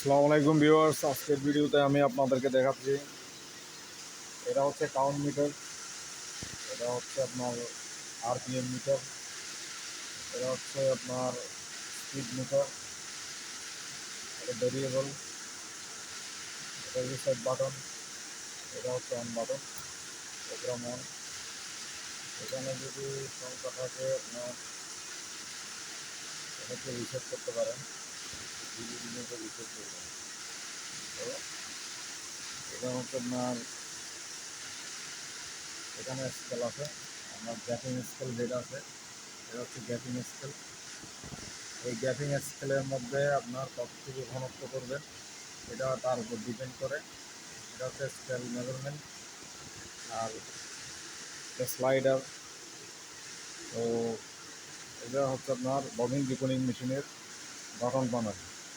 আসসালামু আলাইকুম ভিউয়ার্স, আজকের ভিডিওতে আমি আপনাদেরকে দেখাচ্ছি। এটা হচ্ছে কাউন্ট মিটার, এটা হচ্ছে আপনার আরপিএম মিটার, এটা হচ্ছে আপনার স্পিড মিটার, এটা ভেরিয়েবল, এটা রিসেট বাটন, এটা হচ্ছে অন বাটন, প্রোগ্রাম অন। এখানে যদি সংখ্যা থাকে আপনার এটাকে রিসেট করতে পারেন, রিসেট করবেন। তো এটা হচ্ছে আপনার এখানে স্কেল আছে, আপনার গ্যাপিং স্কেল যেটা আছে এটা হচ্ছে গ্যাপিং স্কেল। এই গ্যাপিং স্কেলের মধ্যে আপনার কতটুকু ঘনত্ব করবেন এটা তার উপর ডিপেন্ড করে। এটা হচ্ছে স্কেল মেজারমেন্ট। আর স্লাইডার, তো এটা হচ্ছে আপনার ববিন ডিকোডিং মেশিনের বাটন বানানো।